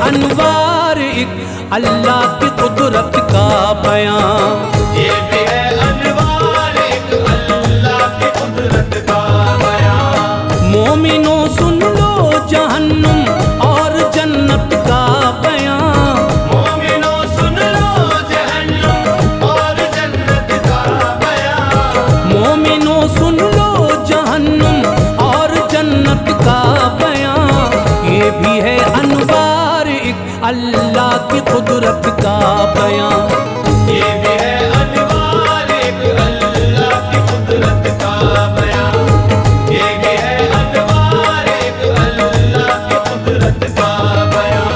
अनवार एक अल्लाह की कुदरत का बयां। ये भी है अनवार एक अल्लाह की कुदरत का बयां। मोमिनों सुन लो जहन्नुम और जन्नत का बयां। मोमिनों सुन लो जहन्नुम और जन्नत का बयां। मोमिनों सुन लो जहन्नुम और जन्नत का बयां। ये भी है अनवार एक अल्लाह की कुदरत का बयां। ये भी है अनवार एक अल्लाह की कुदरत का बयां। ये भी है अनवार एक अल्लाह की कुदरत का बयां।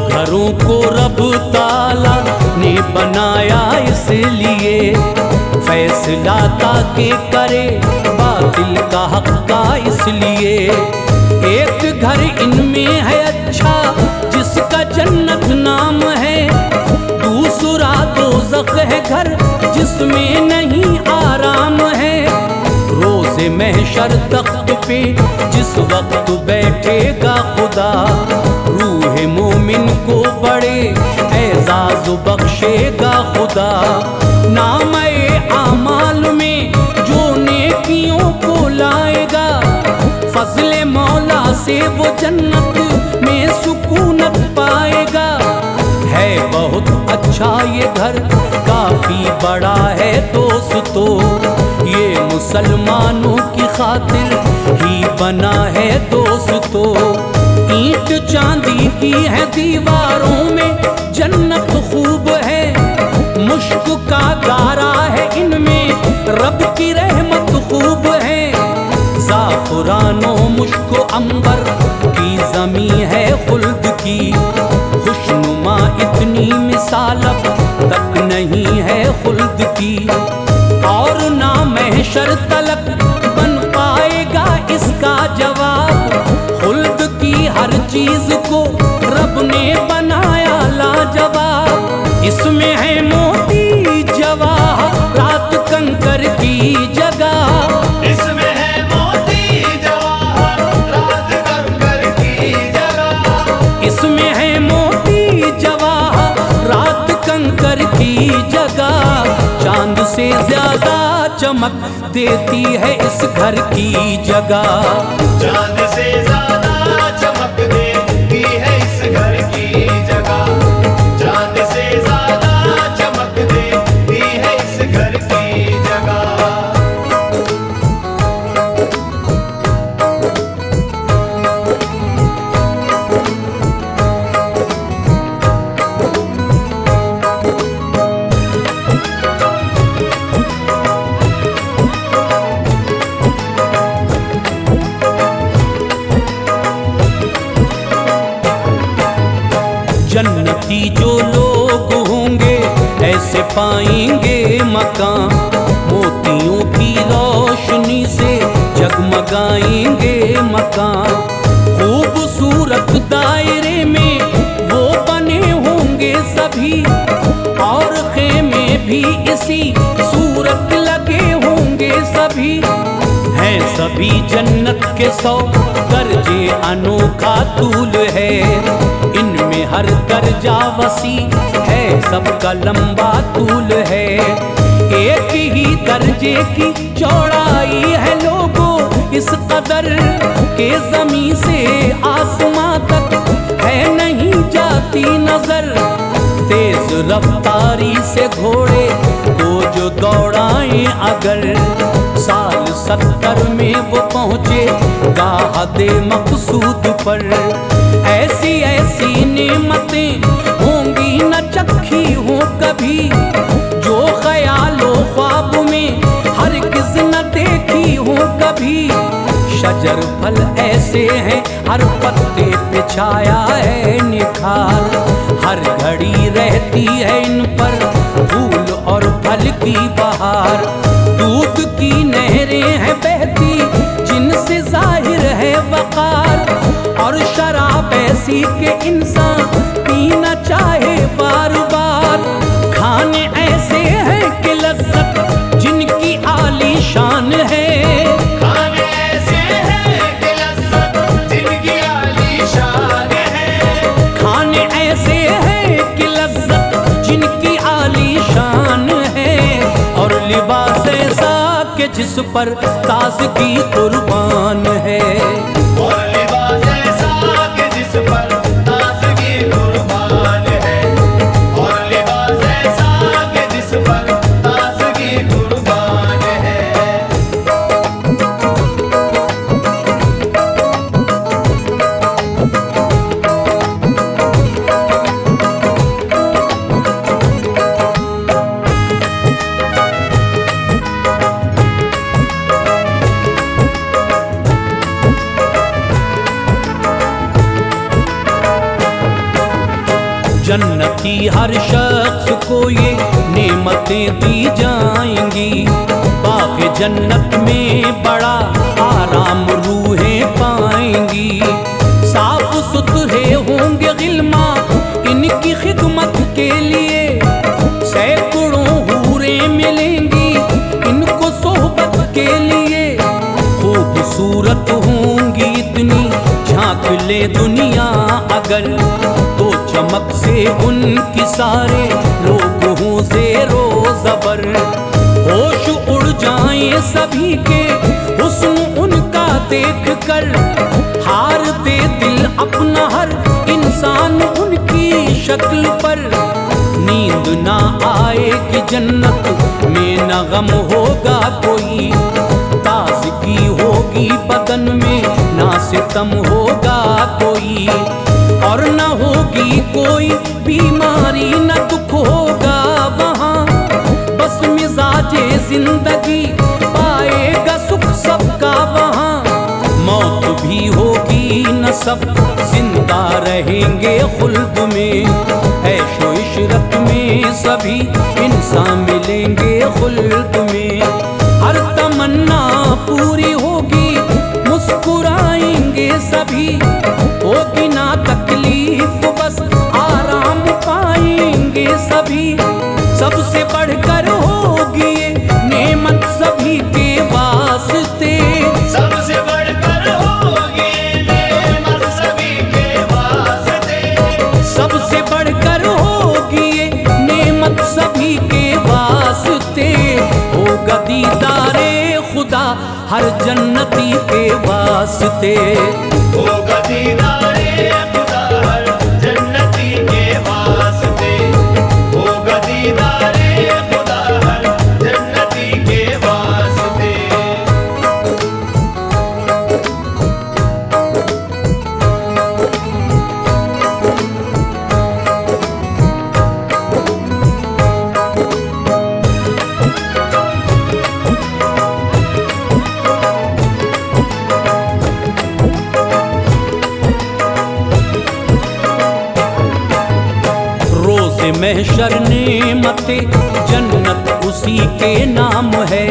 घरों को रब ताला ने बनाया इसलिए, फैसला ताकि करे बातिल का हक का इसलिए। एक घर इनमें है अच्छा जिसका जन्नत नाम है, दूसरा दोज़ख है घर जिसमें नहीं आराम है। रोज़े महशर तख्त पे जिस वक्त बैठेगा खुदा, रूह मोमिन को बड़े एजाज बख्शेगा खुदा। नामे आमाल में जो नेकियों को लाएगा, फजले मौला से वो जन्नत में सुकूनत पाएगा। है बहुत अच्छा ये घर, काफी बड़ा है दोस्तों, ये मुसलमानों की खातिर ही बना है दोस्तों। ईंट चांदी की है दीवारों में जन्नत खूब है, मुश्क का गारा है इनमें रब की रहमत खूब है। ज़ाफ़रानो मुश्क अंबर की ज़मी है खुल्द की, खुशनुमा इतनी मिसाल अब तक नहीं है खुल्द की। और ना महशर तलक बन पाएगा इसका जवाब, खुल्द की हर चीज को रब ने बनाया लाजवाब। इसमें है मोती जवाहरात कंकर की जगह, इसमें है मोती जवाहरात कंकर की जगह। इसमें है मोती जवाहरात कंकर की जगह। चांद से ज्यादा चमक देती है इस घर की जगह, चांद से ज्यादा चमक देती है इस घर की जगह। चांद से ज्यादा चमक देती है इस घर की जगह। जन्नती जो लोग होंगे ऐसे पाएंगे मकान, मोतियों की रोशनी से जगमगाएंगे मकान। खूबसूरत दायरे में वो बने होंगे सभी, और खेमे भी इसी सूरत लगे होंगे सभी। हैं सभी जन्नत के 100 दर्जे, अनोखा तूल है इनमें हर दर्जा वसी है, सबका लंबा तूल है। एक ही दर्जे की चौड़ाई है लोगों इस कदर के ज़मीं से आसमां तक है नहीं जाती नजर। तेज रफ्तारी से घोड़े को जो दौड़ाएं अगर, साल 70 में वो पहुँचे गाहदे मकसूद पर। ऐसी ऐसी नेमतें होंगी न चखी हो कभी, जो ख्यालो ख्वाब में हरगिज़ न देखी हो कभी। शजर फल ऐसे हैं हर पत्ते पे छाया है निखार, हर घड़ी रहती है इन पर फूल और फल की बहार। दूध की नहरें हैं बहती जिनसे जाहिर है वकार, और शराब ऐसी के इंसान पीना चाहे बार बार। खाने ऐसे हैं कि लज्जत जिनकी आली शान है, खाने ऐसे हैं कि लज्जत जिनकी आली शान है। खाने ऐसे हैं कि लज्जत जिनकी आली शान है, और लिबास ऐसा कि जिस पर ताज़गी कुर्बान है। और लिबास ऐसा कि जिस पर ताज़गी कुर्बान है। और लिबास ऐसा कि जिस पर ताज़गी कुर्बान है। जन्नती हर शख्स को ये नेमतें दी जाएंगी, बाग़ जन्नत में बड़ा आराम रूहें पाएंगी। साफ सुथरे होंगे गिलमा इनकी खिदमत के लिए, सैकड़ों हूरें मिलेंगी इनको सोहबत के लिए। खूबसूरत होंगी इतनी झांक ले दुनिया अगर, तो चमक से उनकी सारे लोग हों ज़ेरो ज़बर। होश उड़ जाएं सभी के हुस्न उनका देख कर, हारते दिल अपना हर इंसान उनकी शक्ल पर। नींद ना आएगी जन्नत में न गम होगा कोई, ताज़गी होगी बदन में ना सितम होगा कोई, और न होगी कोई बीमारी न दुख होगा वहाँ। बस मिजाजे जिंदगी पाएगा सुख सबका वहाँ। मौत भी होगी न सब जिंदा रहेंगे खुल्द में, ऐशो इशरत में सभी इंसान मिलेंगे खुल्द में। हर तमन्ना पूरी होगी मुस्कुराएंगे सभी, होगी ना तकलीफ बस आराम पाएंगे सभी। सबसे बढ़कर होगी ये नेमत सभी के वास्ते, सबसे बढ़कर होगी नेमत सभी के वास्ते। सबसे बढ़कर होगी ये नेमत सभी के वास्ते। होगा दीदारे खुदा हर जन्नती के वास्ते, होगा दीदारे खुदा हर जन्नती के वास्ते। होगा दीदारे खुदा हर जन्नती के वास्ते। महशर नेमते जन्नत उसी के नाम है,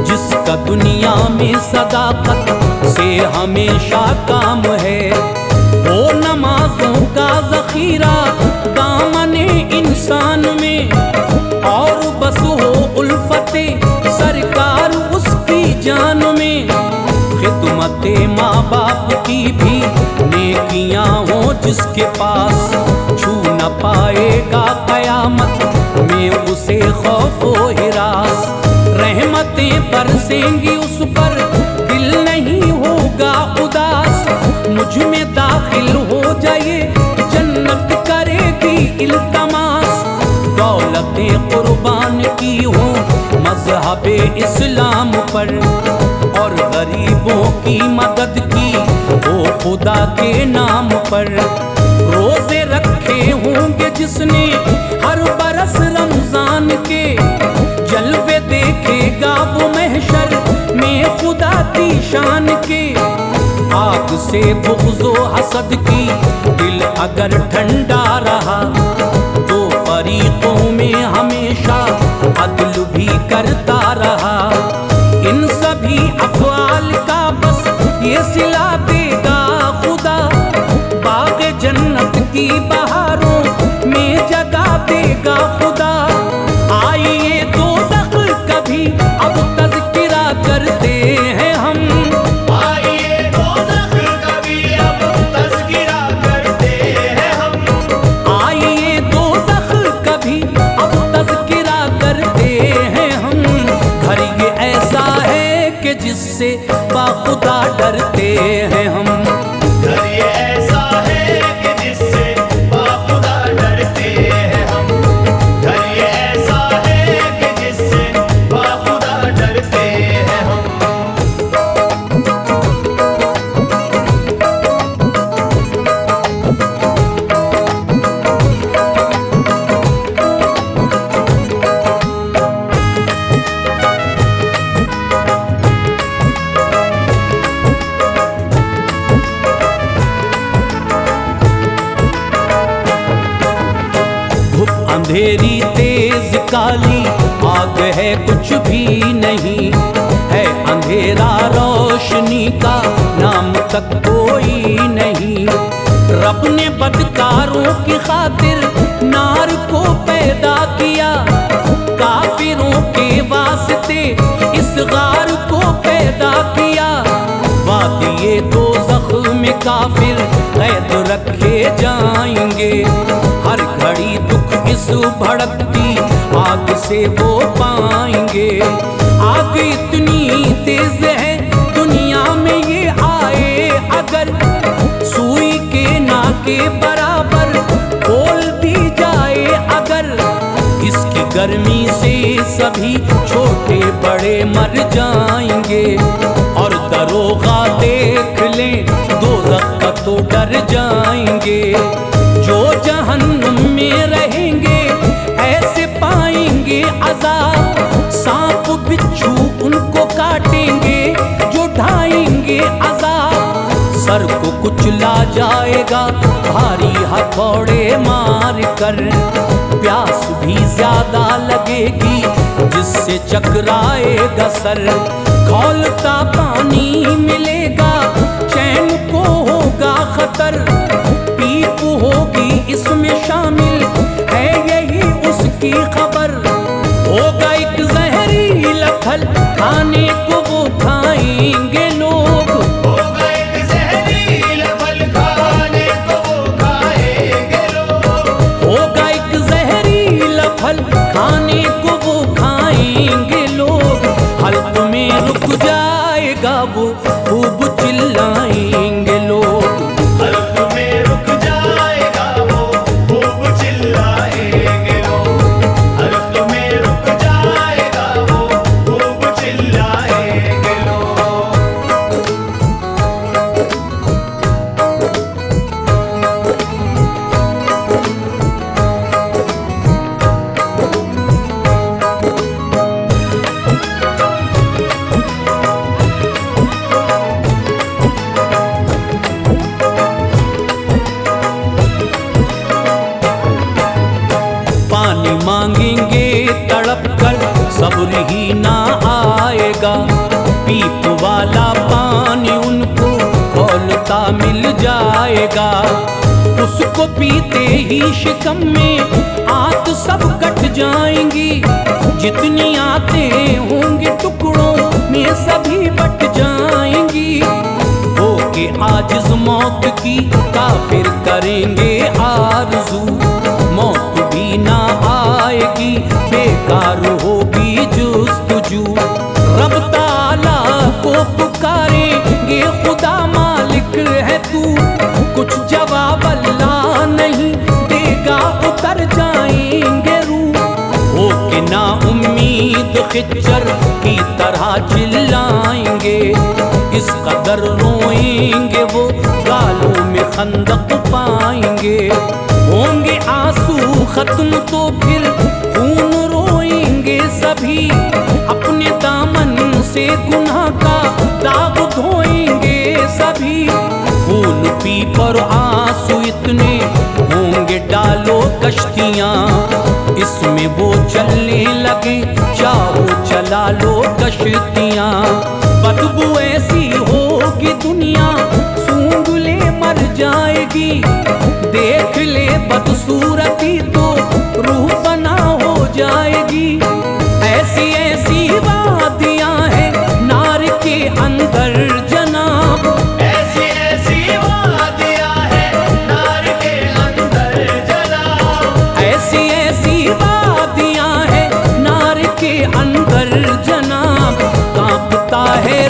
जिसका दुनिया में सदाकत से हमेशा काम है। वो नमाजों का ज़ख़ीरा दामने इंसान में, और बस हो उल्फते सरकार उसकी जान में। खिदमते माँ बाप की भी नेकियां हो जिसके पास, छू न पाएगा कयामत में उसे खौफ व हिरास। रहमतें बरसेंगी उस पर दिल नहीं होगा उदास, मुझ में दाखिल हो जाए जन्नत करेगी इल्तमास। दौलतें कुर्बान की हो मज़हब इस्लाम पर, और गरीबों की मदद की हो खुदा के नाम पर। रोजे रखे होंगे जिसने हर बरस रमजान के, जलवे देखेगा वो महशर में खुदा की शान के। आग से बुग़्ज़ो हसद की दिल अगर ठंडा रहा, तो फरीकों में हमेशा अदल भी करता रहा। जिससे बाखुदा डरते हैं हम। घर ये ऐसा है कि जिससे बाखुदा डरते हैं हम। घर ये ऐसा है कि जिससे बाखुदा डरते हैं हम। अंधेरी तेज काली आग है कुछ भी नहीं है, अंधेरा रोशनी का नाम तक कोई नहीं। रब ने बदकारों की खातिर नार को पैदा किया, काफिरों के वास्ते इस गार को पैदा किया। वादिये दोज़ख में काफिर कैद रखे जाएंगे, हर घड़ी दुख इस भड़कती आग से वो पाएंगे। आग इतनी तेज है दुनिया में ये आए अगर, सुई के नाके बराबर खोल दी जाए अगर। इसकी गर्मी से सभी छोटे बड़े मर जाएंगे, और दरोगा देख लें दोज़ख का तो डर जाएंगे। जो जहन्नुम में रहेंगे ऐसे पाएंगे अज़ाब, सांप बिच्छू उनको काटेंगे जो ढाएंगे अज़ाब। सर को कुचला जाएगा भारी हथौड़े मार कर, प्यास भी ज्यादा लगेगी जिससे चकराएगा सर। खौलता पानी मिलेगा चैन को होगा खतर, पीप होगी इसमें शामिल है यही उसकी खबर। होगा एक जहरीला फल खाने को वो खाएंगे लोग, होगा एक जहरीला फल खाने को वो खाएंगे लोग। होगा एक जहरीला फल खाने को वो खाएंगे लोग। हल्क में रुक जाएगा वो खूब चिल्लाएंगे लोग। हल्क में रुक जाएगा वो खूब चिल्लाएंगे लोग। हल्क में रुक जाएगा वो खूब चिल्लाएंगे लोग। पानी मांगेंगे तड़प कर सब्र ही ना आएगा, पीप वाला पानी उनको खौलता मिल जाएगा। उसको पीते ही शिकम में आंत सब कट जाएंगी, जितनी आंतें होंगे टुकड़ों में सभी बट जाएंगी। होके आजिज़ मौत की काफिर करेंगे आरज़ू, मौत भी ना आएगी बेकार होगी जुस्तजू। रब ताला को पुकारेंगे खुदा मालिक है तू, कुछ जवाब अल्लाह नहीं देगा उतर जाएंगे रूह। होके ना उम्मीद खिच्चर की तरह चिल्लाएंगे, इस कदर रोएंगे वो गालों में खंदक पाएंगे। होंगे आंसू खत्म तो फिर खून रोएंगे सभी, अपने दामन से गुनाह का दाग धोएंगे सभी। खून पी पर आंसू इतने होंगे डालो कश्तियाँ, इसमें वो चलने लगे चाहो चला लो कश्तियाँ। बदबू ऐसी होगी दुनिया सूंघ ले मर जाएगी, देख ले बदसूरती तो रूह फना हो जाएगी। ऐसी ऐसी वादियाँ हैं नार के अंदर जनाब, ऐसी ऐसी वादियाँ हैं नार के अंदर जनाब। ऐसी ऐसी वादियाँ हैं नार के अंदर जनाब। कांपता है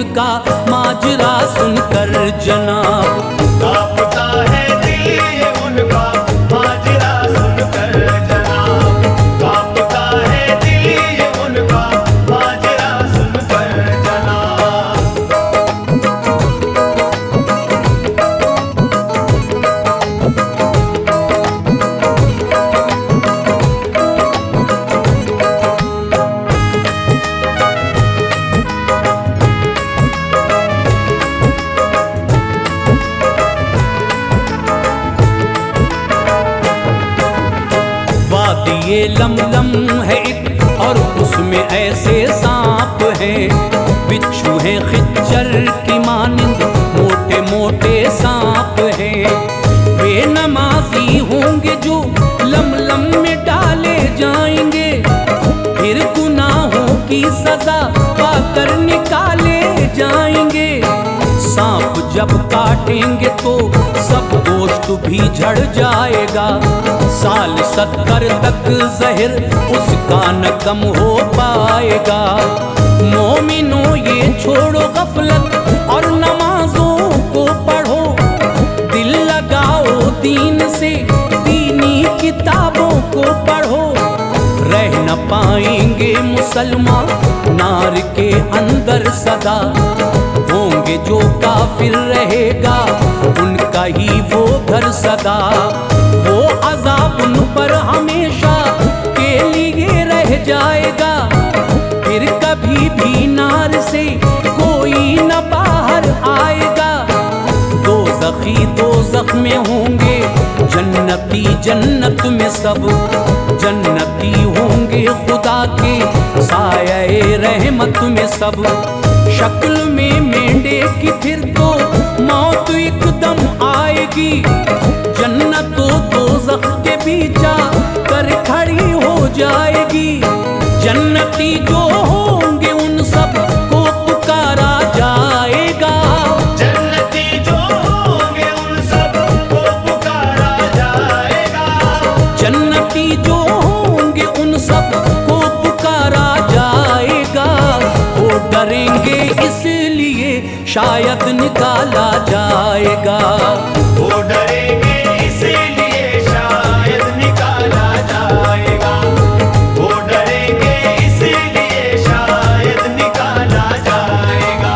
उनका माजरा सुनकर जनाब। कांपता है दिल ये उनका माजरा सुनकर जनाब। कांपता है दिल ये उनका माजरा सुनकर जनाब। ये लमलम है एक और उसमें ऐसे सांप हैं, बिच्छू हैं खिच्चर की मानिंद मोटे मोटे सांप हैं। बेनमाजी होंगे जो लमलम में डाले जाएंगे, फिर गुनाहों की सजा पाकर निकाले जाएंगे। सांप जब काटेंगे तो सब गोश्त भी झड़ जाएगा, साल 70 तक जहर उसका न कम हो पाएगा। मोमिनों ये छोड़ो गफलत और नमाजों को पढ़ो, दिल लगाओ दीन से दीनी किताबों को पढ़ो। रह न पाएंगे मुसलमान नार के अंदर सदा, होंगे जो काफिर रहेगा उनका ही वो घर सदा। वो अज़ाब उन पर हमेशा के लिए रह जाएगा, फिर कभी भी नार से कोई न बाहर आएगा। दोज़ख में होंगे जन्नती जन्नत में सब, जन्नती होंगे खुदा के साये रहमत में सब। शक्ल में मेंढे की फिर तो मौत एकदम आएगी, जन्नत दोज़ख के बीचा कर खड़ी हो जाएगी। जन्नती जो होंगे उन सब को पुकारा जाएगा, जन्नती जो होंगे उन सब को पुकारा जाएगा। जन्नती जो होंगे उन सब को पुकारा जाएगा। वो डरेंगे इसलिए शायद निकाला जाएगा, वो डरेंगे इसलिए शायद निकाला जाएगा। वो डरेंगे इसलिए शायद निकाला जाएगा।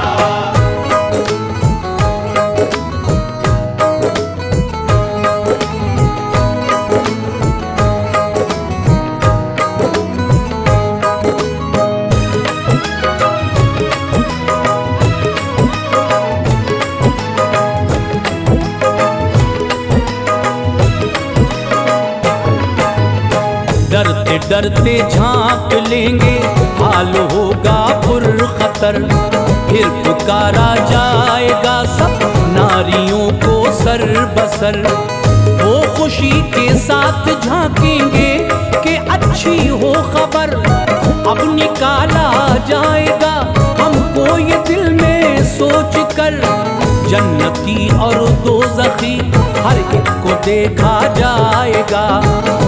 डरते डरते झांक लेंगे हाल होगा पुरखतर, फिर पुकारा जाएगा सब नारियों को सर बसर। वो खुशी के साथ झांकेंगे कि अच्छी हो खबर, अब निकाला जाएगा हमको ये दिल में सोच कर। जन्नती और दोज़खी हर एक को देखा जाएगा,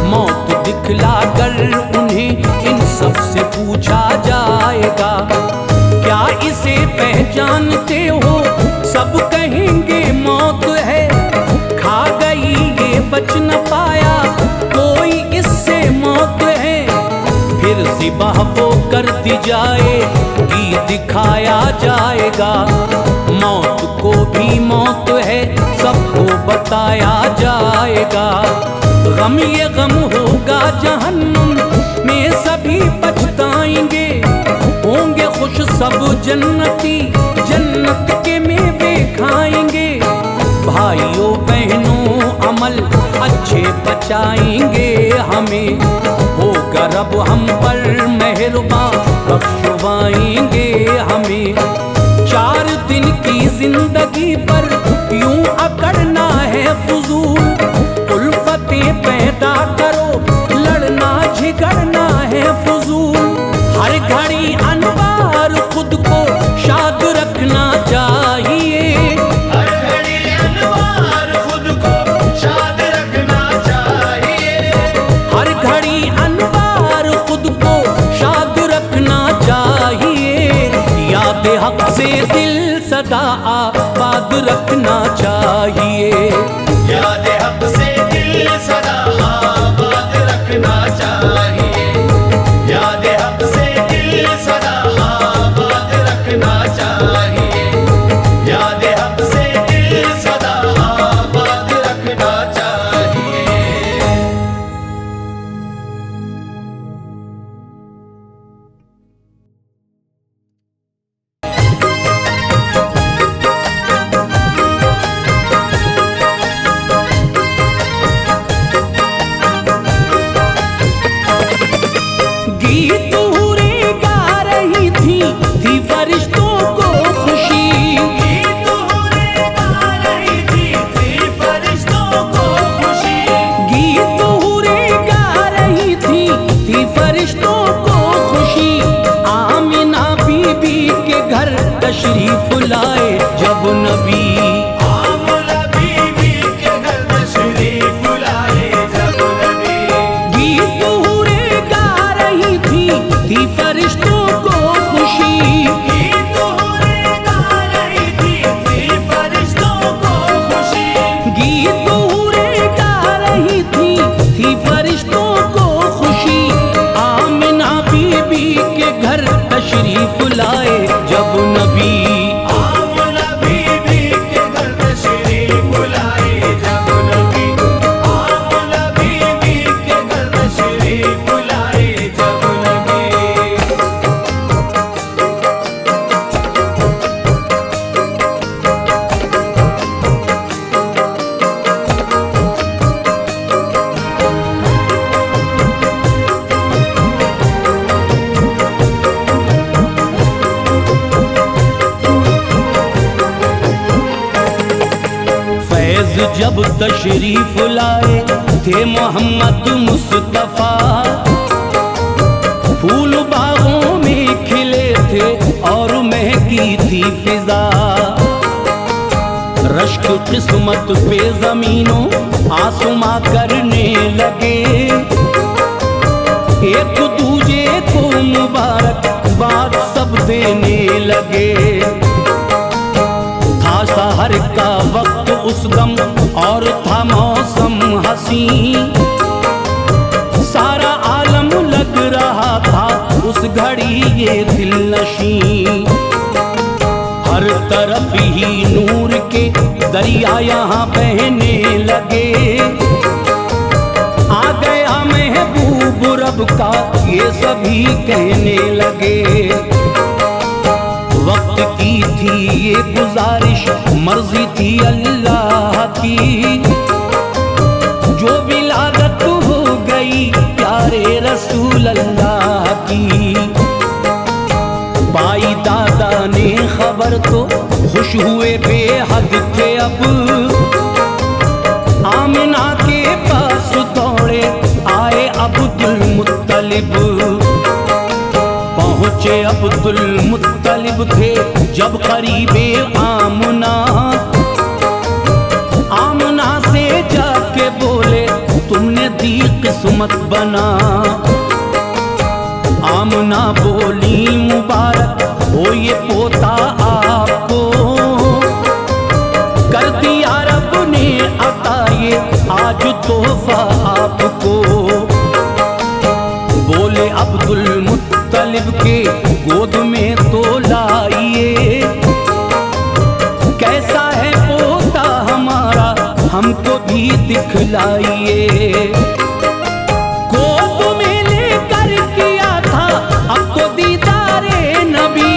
मौत दिखला कर उन्हें इन सब से पूछा जाएगा। क्या इसे पहचानते हो? सब कहेंगे मौत है, खा गई ये बच न पाया कोई इससे मौत है। फिर ज़िबाह वो कर दी जाएगी, दिखाया जाएगा, मौत को भी मौत है सबको बताया जाएगा। गम ये गम होगा जहन्नुम में सभी पछताएंगे, होंगे खुश सब जन्नती जन्नत के मेवे खाएंगे। भाइयों बहनों अमल अच्छे बचाएंगे हमें, होगा रब हम पर मेहरबान बख्शवाएंगे हमें। 4 दिन की जिंदगी पर यूं अकड़ना है फुजूल, उल्फतें पैदा करो लड़ना झगड़ना है फुजूल। हर घड़ी अनवार खुद को शाद रखना चाहिए, हर घड़ी अनवार खुद को शाद रखना चाहिए। हर घड़ी अनवार खुद को शाद रखना चाहिए। याद हक से दिल सदा आबाद रखना चाहिए। याद हक से दिल सदा आबाद रखना चाहिए। याद हक से दिल सदा आबाद रखना चाहिए। याद हक से दिल सदा आबाद रखना चाहिए। गीत हूरें गा रही थी फरिश्तों को खुशी। गीत हूरें गा रही थी फरिश्तों को खुशी। गीत हूरें गा रही थी फरिश्तों को खुशी। आमिना बीबी के घर तशरीफ लाए जब नबी। आमिना बीबी के घर तशरीफ लाए जब नबी। गीत हूरें गा रही थी फरिश्तों को खुशी। गीत हूरें गा रही थी फरिश्तों को खुशी। गीत हूरें गा रही थी फरिश्तों को खुशी। आमिना बीबी के घर तशरीफ लाए जब नबी। आमिना बीबी के घर तशरीफ लाए जब नबी। आमिना बीबी के घर तशरीफ लाए जब नबी। फैज जब तशरीफ लाए थे मोहम्मद मुस्तफा। फूल बागों में खिले थे और महकी थी फिजा। रश्क किस्मत पे जमीनों आसमां करने लगे। एक दूजे को मुबारकबाद सब देने लगे। था सहर का वक्त उस दम और था मौसम हसी। सारा आलम लग रहा था उस घड़ी ये दिल नशी। हर तरफ ही नूर के दरिया यहाँ बहने लगे। आ गया महबूब रब का ये सभी कहने लगे। वक्त की थी ये गुजारिश मर्जी थी अल्लाह की। जो विलादत हो गई प्यारे रसूल अल्लाह की। पाई दादा ने खबर तो खुश हुए बेहद थे अब। आमिना के पास दौड़े आए अब्दुल मुत्तलिब। पहुँचे अब्दुल मुत्तलिब थे जब करीबे आमना। आमना से जाके बोले तुमने दी किस्मत बना। आमना बोली मुबारक हो ये पोता आपको। कर दिया रब ने अता ये आज तोहफा आपको। बोले अब्दुल मुत्तलिब के गोद में तो लाइए। कैसा है पोता हमारा हमको भी दिखलाइए। गोद में लेकर किया था अब तो दीदारे नबी।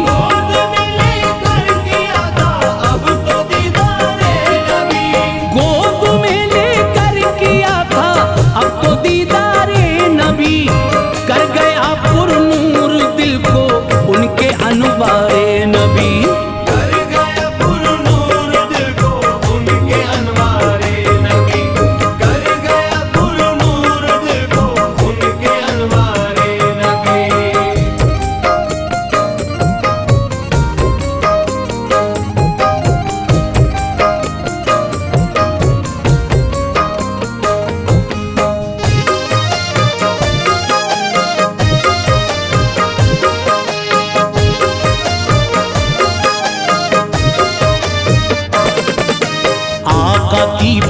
गोद में लेकर किया था अब तो दीदारे नबी। गोद में लेकर किया था अब तो दीदारे नबी। कर गया पुरनूर दिल को उनके अनवारे नबी। कर गया पुरनूर दिल को उनके अनवारे नबी। कर गया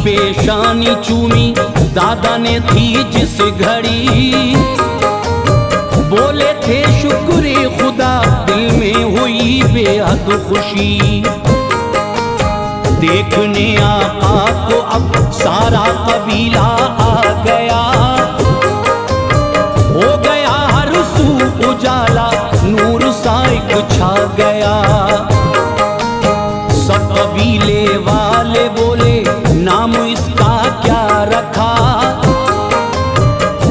पेशानी चूमी दादा ने थी जिस घड़ी, बोले थे शुक्र खुदा, दिल में हुई बेहद खुशी। देखने आका को अब सारा कबीला आ गया, हो गया हर सू उजाला, नूर साइक छा गया। सब कबीले वाले बोले नाम इसका क्या रखा,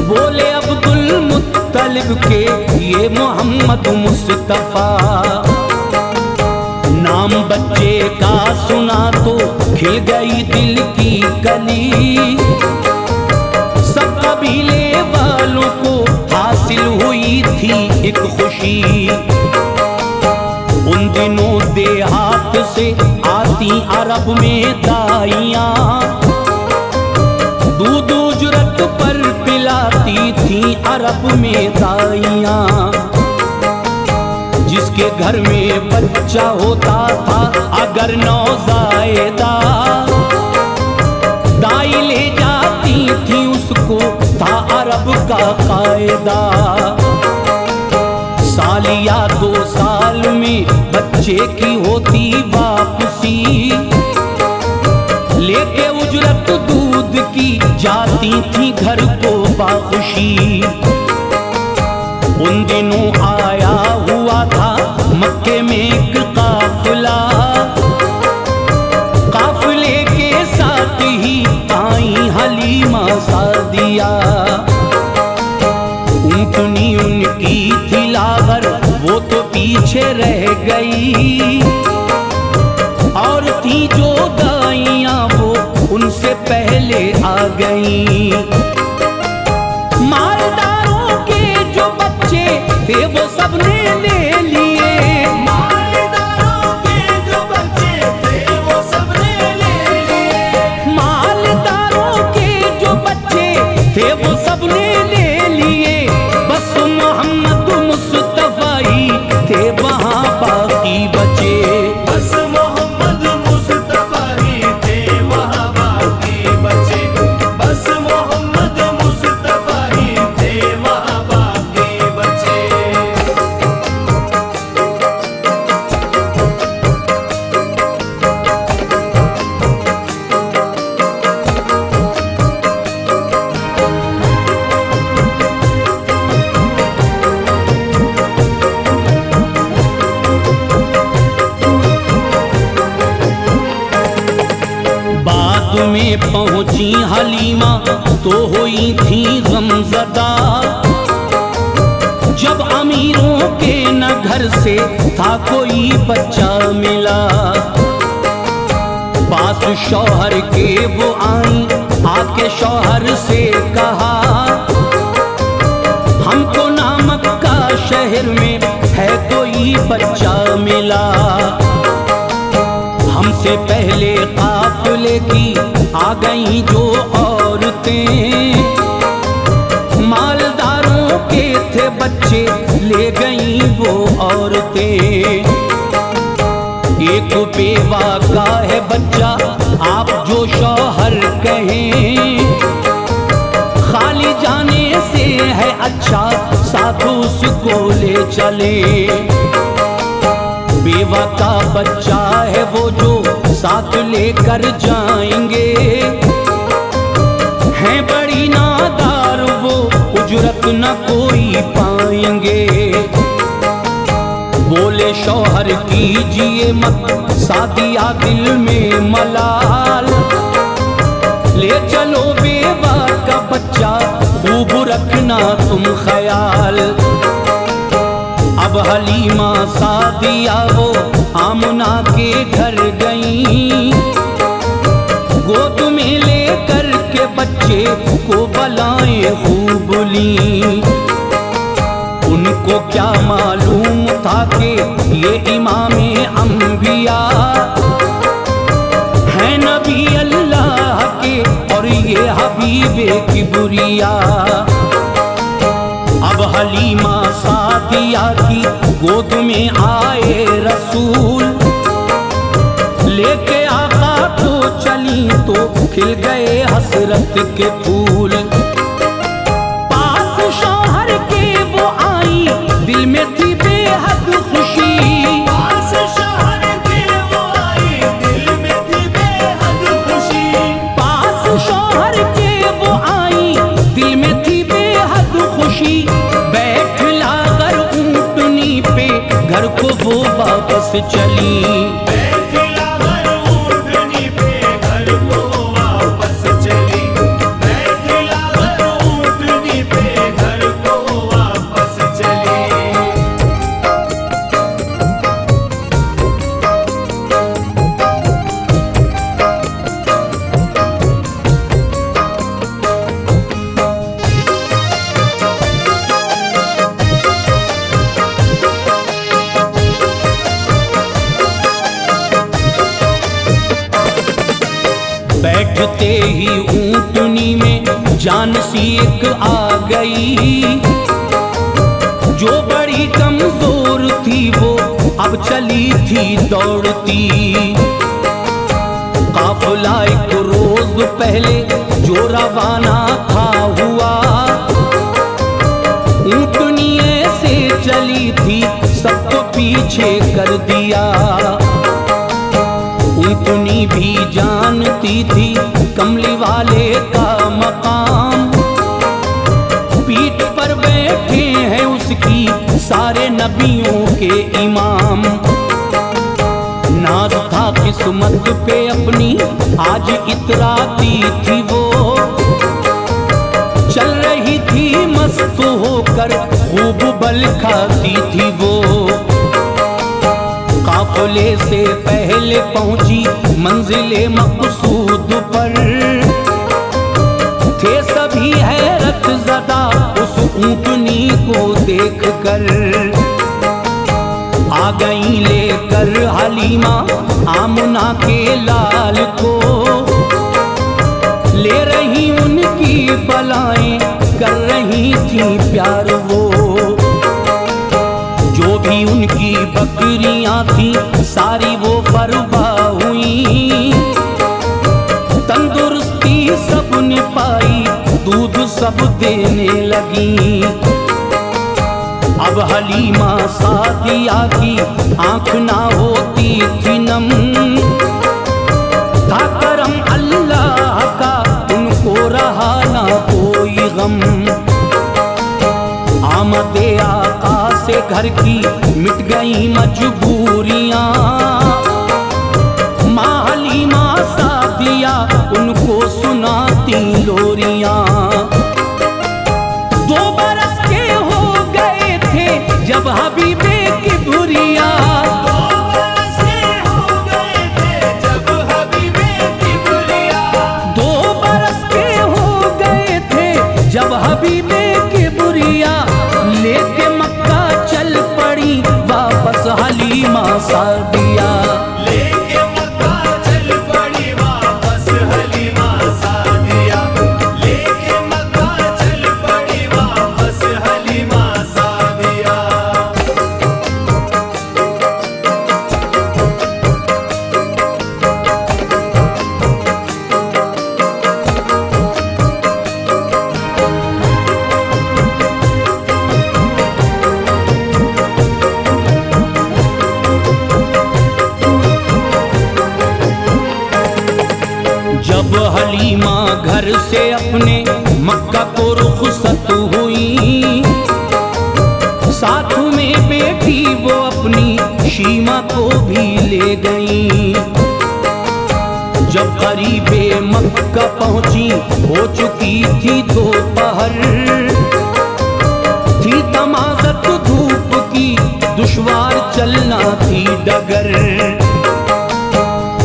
बोले अब्दुल मुत्तलिब के ये मोहम्मद मुस्तफा। नाम बच्चे का सुना तो खिल गई दिल की कली, सब कबीले वालों को हासिल हुई थी एक खुशी। उन दिनों देहात से आती अरब में दाइयां, दूध उजरत पर पिलाती थी अरब में दाइयां। जिसके घर में बच्चा होता था अगर नौज़ायदा, दाई ले जाती थी उसको, था अरब का कायदा। साल या 2 साल में बच्चे की होती वापसी, लेके उजरत दूध की जाती थी घर को बाखुशी। उन दिनों आया हुआ था मक्के में एक काफिला, काफिले के साथ ही आई हलीमा सादिया। ऊँटनी उनकी थी लागर, वो तो पीछे रह गई, और थी जो दाइयाँ वो उनसे पहले आ गई। मालदारों के जो बच्चे थे वो सबने ले लिए, मालदारों के जो बच्चे थे वो सबने ले लिए, मालदारों के जो बच्चे थे वो सबने ले लिए। बस मोहम्मद मुस्तफा ही थे वहाँ बाकी बचे, बस मोहम्मद मुस्तफा ही थे वहाँ बाकी बचे, बस मोहम्मद मुस्तफा ही थे वहाँ बाकी बचे। बाद में पहुंची हलीमा तो हुई थी गमज़दा, जब अमीरों के न घर से था कोई बच्चा मिला। पास शौहर के वो आई, आके शौहर से कहा, हमको नामक का शहर में है कोई बच्चा मिला। हमसे पहले काफिले की आ गई जो औरतें, मालदारों के थे बच्चे ले गई वो औरतें। एक बेवा का है बच्चा आप जो शौहर कहें, खाली जाने से है अच्छा साथ उसको ले चले। बेवा का बच्चा है वो जो साथ लेकर जाएंगे, हैं बड़ी नादार वो उजरत न कोई पाएंगे। बोले शौहर कीजिए मत सादिया दिल में मलाल, ले चलो बेवा का बच्चा खूब रखना तुम ख्याल। अब हलीमा सादिया वो आमना के घर गई, गोद में लेकर के बच्चे को बलाएं खूब ली। उनको क्या मालूम था कि ये इमामे अंबिया है, नबी अल्लाह के और ये हबीबे किबरिया। अब हलीमा सादिया की गोद में आए रसूल, लेके आका को चली लगाई तो खिल गए हसरत के फूल। पास शौहर के वो आई, दिल में थी बेहद खुशी। पास शौहर के वो आई, दिल में थी बेहद खुशी। पास शौहर के वो आई, दिल में थी बेहद खुशी। बैठ लाकर ऊँटनी पे घर को वो वापस चली। बैठ लाकर ऊँटनी पे घर को वापस चली। बैठ लाकर ऊँटनी पे घर को वापस चली। बैठते ही ऊँटनी में जान सी एक आ गई। जो बड़ी कमजोर थी वो अब चली थी दौड़ती। काफिला एक रोज पहले जो रवाना था हुआ, ऊँटनी ऐसे चली थी सबको पीछे कर दिया। ऊँटनी भी जानती थी कमली वाले का मकाम। पीठ पर बैठे हैं उसकी सारे नबियों के इमाम। नाज था किस्मत पे अपनी आज इतराती थी वो। चल रही थी मस्त होकर खूब बल खाती थी वो। काफिले से पहले पहुंची मंजिले मकसूद पर। थे सभी हैरत ज़दा उस ऊँटनी को देख कर। आ गई लेकर हलीमा आमना के लाल को। ले रही उनकी बलाएं कर रही थी प्यार वो। जो भी उनकी बकरियां थी सारी वो फरवा हुई। तंदुरुस्ती सब ने पाई, दूध सब देने लगी। अब हलीमा सादिया की आंख ना होती थी नम। था करम अल्लाह का उनको रहा ना कोई गम। आमदे आका से घर की मिट गई मजबूरियां। माँ हलीमा सादिया उनको सुनाती लोरियां। 2 बरस के हो गए थे जब हबीबे की बुरिया। 2 बरस के हो गए थे जब हबीबे की बुरिया। 2 बरस के हो गए थे जब हबीबे की बुरिया। लेके मक्का चल पड़ी वापस हलीमा सादिया। लेके मक्का चल पड़ी वापस हलीमा सादिया। लेके मक्का चल पड़ी वापस हलीमा सादिया। जब हलीमा घर से अपने मक्का को रुखसत हुई। साथ में बेटी वो अपनी शीमा को भी ले गई। जब करीबे मक्का पहुंची हो चुकी थी दोपहर। थी तमाज़त धूप की दुश्वार चलना थी डगर।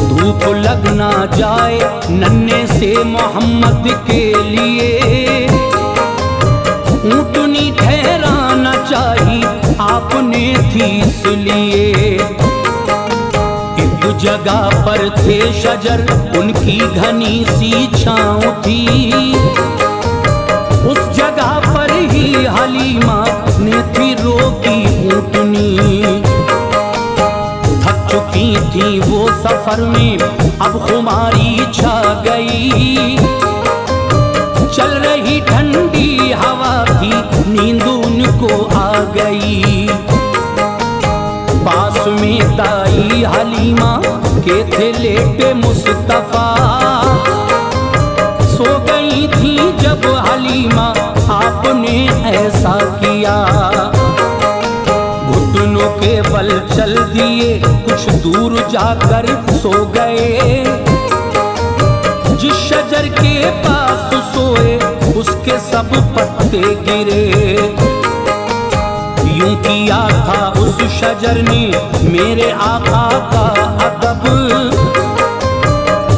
धूप लग ना जाए नन्हे से मोहम्मद के लिए। ऊँटनी ठहराना चाहिए आपने थी इसलिए। एक जगह पर थे शजर उनकी घनी सी छाँव थी। उस जगह पर ही हलीमा ने थी रोकी ऊँटनी। थक चुकी थी वो सफर में अब खुमारी छा गई। चल रही ठंडी हवा थी, नींद उनको आ गई। पास में दाई हलीमा के थे लेटे मुस्तफा। सो गई थी जब हलीमा आपने ऐसा किया। घुटनों के बल चल दिए, कुछ दूर जाकर सो गए। जिस शजर के पास सोए उसके सब पत्ते गिरे। यूं किया था उस शजर ने मेरे आका का अदब।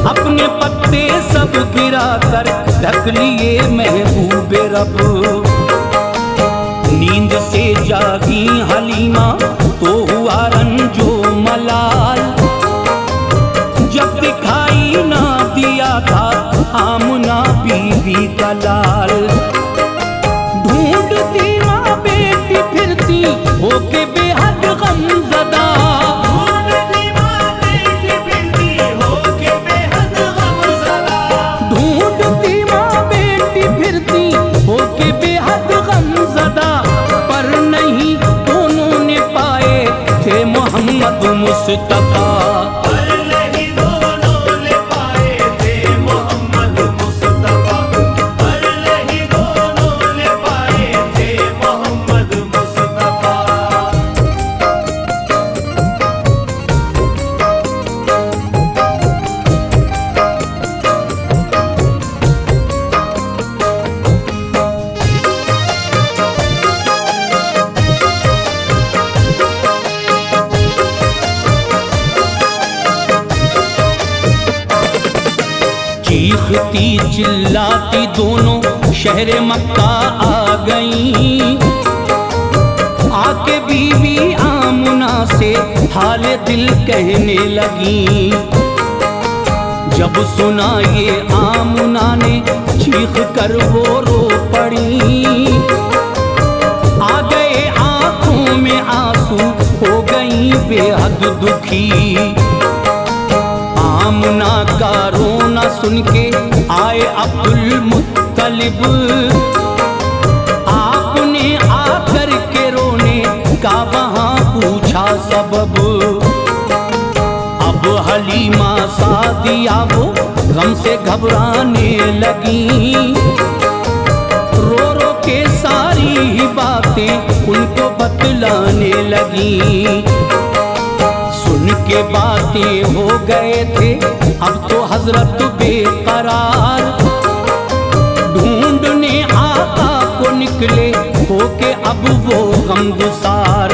अपने पत्ते सब गिरा कर ढक लिए महबूबे रब। नींद से जागी हलीमा तो हुआ रंजो मलाल। जब दिखाई ना दिया था आमना बीबी का लाल। ढूंढती माँ बेटी फिरती होके बेहद गमज़दा। ढूंढती माँ बेटी फिरती होके बेहद गमज़दा। ढूंढती माँ बेटी फिरती होके बेहद गमज़दा। पर नहीं दोनों ने पाए थे मोहम्मद मुस्तफा। चीखती चिल्लाती दोनों शहर मक्का आ गईं। आके बीबी आमुना से हाल दिल कहने लगी। जब सुना ये आमुना ने चीख कर वो रो पड़ी। आ गए आंखों में आंसू, हो गई बेहद दुखी। आमुना का रोना सुन के आए अब्दुल मुत्तलिब। आपने आकर के रोने का वहाँ पूछा सबब। अब हलीमा सादिया वो गम से घबराने लगी। रो रो के सारी ही बातें उनको बतलाने लगी। सुन के बातें हो गए थे अब तो हजरत बेकरार। ढूंढने आका को निकले होके अब वो गमगुसार।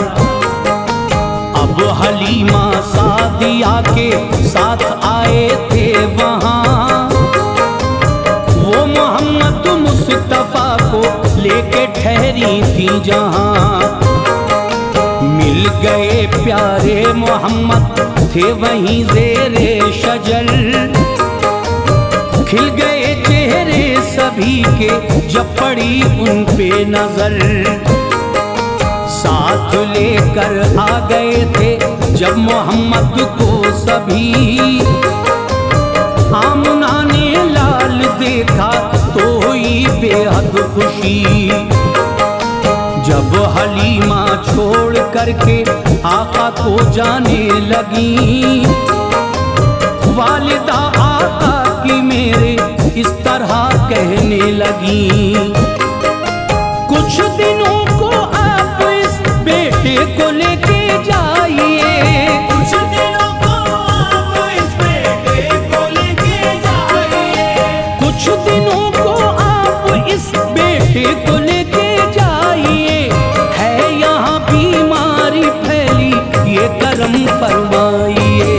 अब हलीमा सादिया के साथ आए थे वहाँ। वो मोहम्मद मुस्तफा को लेके ठहरी थी जहाँ। मिल गए प्यारे मोहम्मद थे वहीं ज़ेरे शजर। खिल गए चेहरे सभी के जब पड़ी उन पे नजर। साथ लेकर आ गए थे जब मोहम्मद को सभी। आमुना ने लाल देखा तो हुई बेहद खुशी। जब हलीमा छोड़ करके आका को जाने लगी। वालिदा आका की मेरे इस तरह कहने लगी। कुछ दिनों को आप इस बेटे को लेके जाइए। कुछ दिनों को आप इस बेटे को लेके जाइए। कुछ दिनों को आप इस बेटे को लेके जाइए। है यहाँ बीमारी फैली ये करम फरमाइए।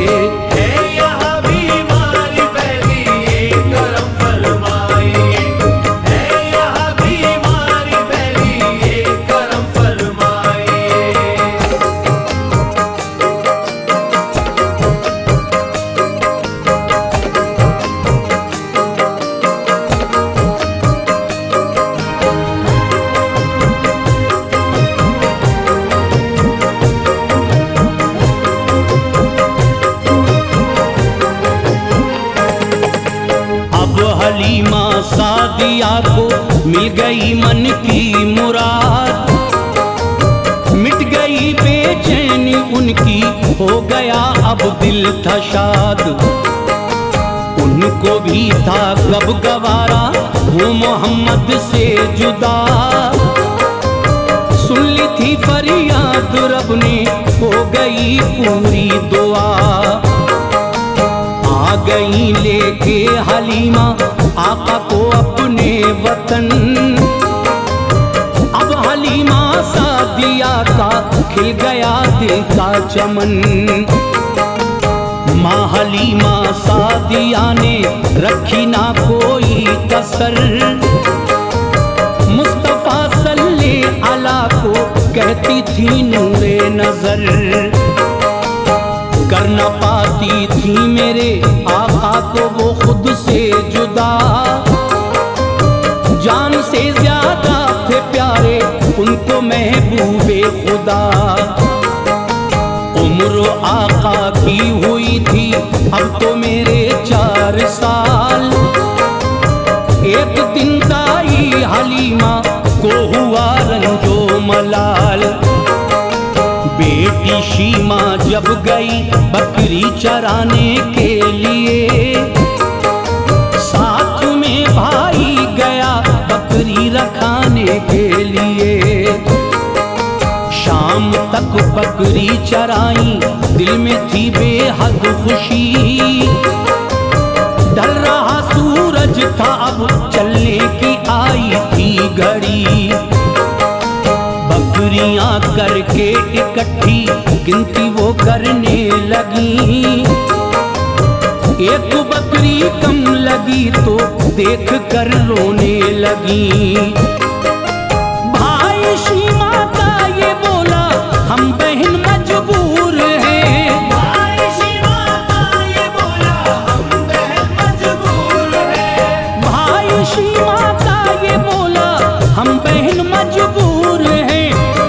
है यहाँ बीमारी फैली ये करम फरमाइए। है यहाँ गई मन की मुराद, मिट गई बेचैनी उनकी, हो गया अब दिल था शाद। उनको भी था कब गवारा वो मोहम्मद से जुदा, सुन ली थी फरियाद रब ने, हो गई पूरी दुआ। आ गई लेके हलीमा आका को अपने वतन, अब हलीमा सादिया का खिल गया दिल का चमन। माँ हलीमा सादिया ने रखी ना कोई कसर, मुस्तफा सल्ले अला को कहती थी नूरे नजर। कर न पाती थी मेरे आका को वो खुद से जुदा, जान से ज्यादा थे प्यारे उनको महबूबे खुदा। उम्र आका की हुई थी अब तो मेरे 4 साल, एक दिन दाई हलीमा को हुआ रंजो मलाल। बेटी शीमा जब गई बकरी चराने के लिए, साथ में भाई गया बकरी रखाने के लिए। शाम तक बकरी चराई दिल में थी बेहद खुशी, ढल रहा सूरज था अब चलने की आई थी घड़ी। बकरियां करके इकट्ठी गिनती वो करने लगी, एक बकरी कम लगी तो देख कर रोने लगी। भाई शीमा का ये बोला हम बहन मजबूर हैं, भाई शीमा का ये बोला हम बहन मजबूर हैं। भाई शीमा का ये बोला हम बहन मजबूर हैं।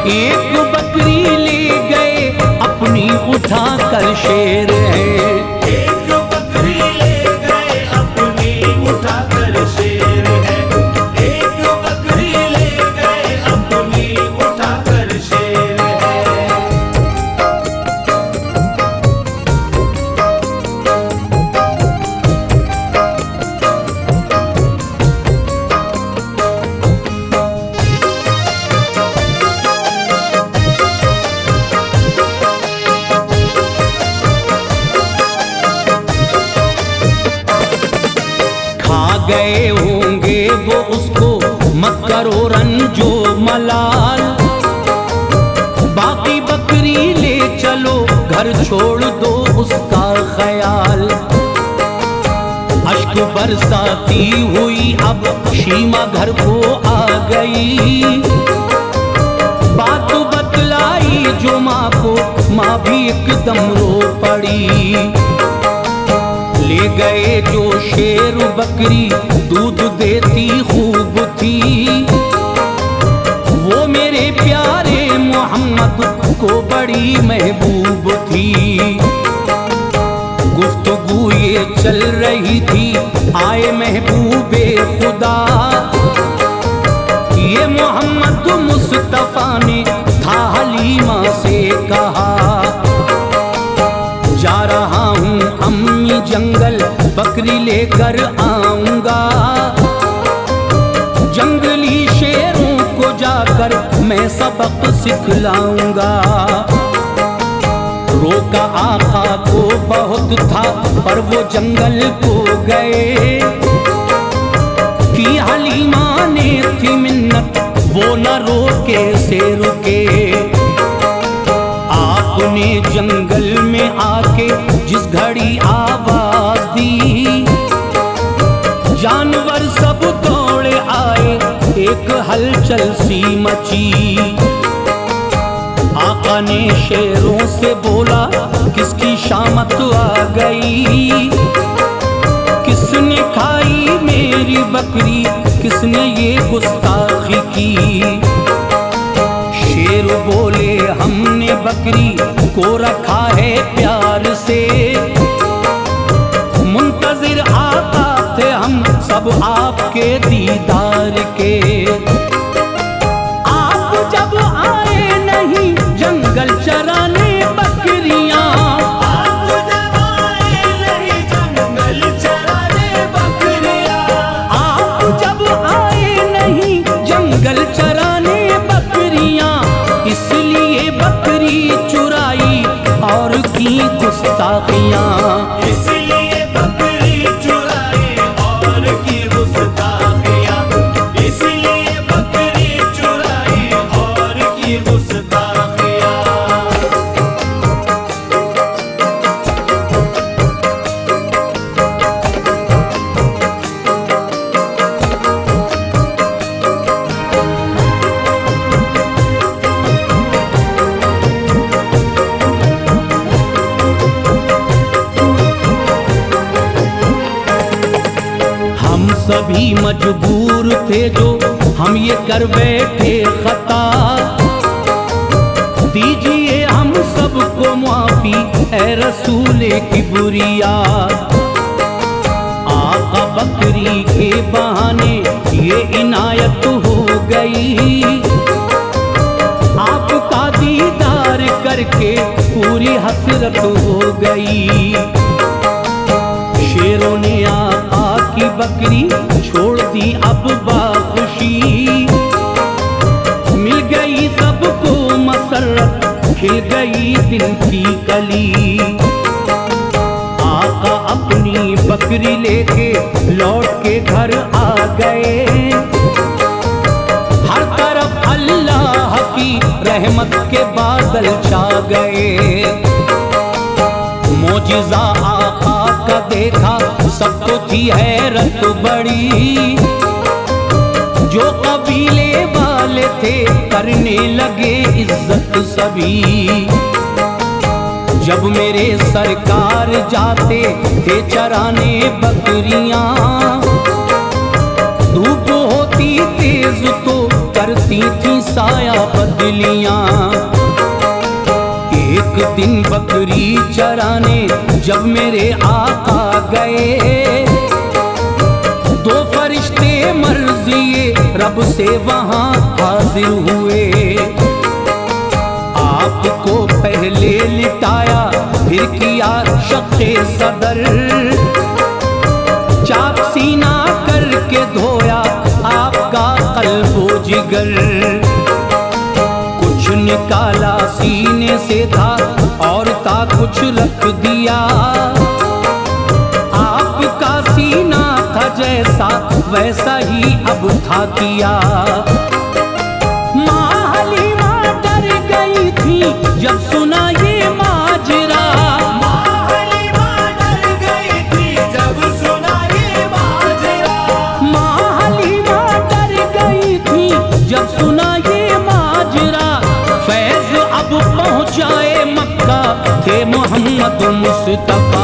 एक बकरी ले गए अपनी उठा कर शेर है, एक बकरी ले गए अपनी उठा कर शेर है, एक बकरी ले गए अपनी उठा कर शेर है। गए होंगे वो उसको मत करो रंजो मलाल, बाकी बकरी ले चलो घर छोड़ दो उसका ख्याल। अश्क बरसाती हुई अब शीमा घर को आ गई, बात बतलाई जो माँ को, माँ भी एकदम रो पड़ी। ले गए जो शेर बकरी दूध देती खूब थी, वो मेरे प्यारे मोहम्मद को बड़ी महबूब थी। गुफ्तगू ये चल रही थी आए महबूबे खुदा, ये मोहम्मद मुस्तफा ने था हलीमा से कहा। जा रहा हूँ अम्मी जंगल बकरी लेकर आऊंगा, जंगली शेरों को जाकर मैं सबक सिखलाऊंगा। रोका आका को बहुत था पर वो जंगल को गए, कि हलीमा ने थी मिन्नत वो न रोके से रुके। आपने जंगल में आके जिस घड़ी आवाज दी, जानवर सब दौड़े आए एक हलचल सी मची। आका ने शेरों से बोला किसकी शामत आ गई, किसने खाई मेरी बकरी, किसने ये गुस्ताखी की। शेर बोले हमने बकरी को रखा है प्यार से, मुंतजिर आका थे हम सब आपके दीदार के। आप जब आए नहीं जंगल चराने बकरियां, आप जब आए नहीं जंगल चराने बकरियां, आप जब आए नहीं जंगल चराने बकरियां, इसलिए बकरी चुराई और की गुस्ताखियां। इसलिए बकरी चुराई और की गुस्ताखियां, इसलिए बकरी चुराई और की गुस्ताखियां। हम सभी मजबूर थे जो हम ये कर बैठे खता, दीजिए हम सबको माफी ए रसूल किबरिया। आका बकरी के बहाने ये इनायत हो गई, आपका दीदार करके पूरी हसरत हो गई। शेरों ने आका की बकरी छोड़ दी अब बाखुशी, मिल गई सबको मसरत, खिल गई दिल की कली। आका अपनी बकरी लेके लौट के घर आ गए, हर तरफ अल्लाह की रहमत के बादल छा गए। मोजिज़ा आका का देखा सबको थी हैरत बड़ी, जो कबीले वाले थे करने लगे इज्जत सभी। जब मेरे सरकार जाते थे चराने बकरियां, धूप होती तेज तो करती थी साया बदलियां। एक दिन बकरी चराने जब मेरे आका गए, दो फरिश्ते मर्ज़िए रब से वहां हाजिर हुए। आपको पहले लिटाया फिर किया शक़े सदर, चाक सीना करके धोया आपका क़ल्बो जिगर। कुछ निकाला सीने से था और था कुछ रख दिया, आपका सीना था जैसा वैसा ही अब था किया। माँ हलीमा डर गई थी जब सुना ये माजरा, माँ हलीमा डर गई थी जब सुना ये माजरा, माँ हलीमा डर गई थी जब सुना ये माजरा। फैज़ अब पहुँचाए मक्का थे मोहम्मद मुस्तफा,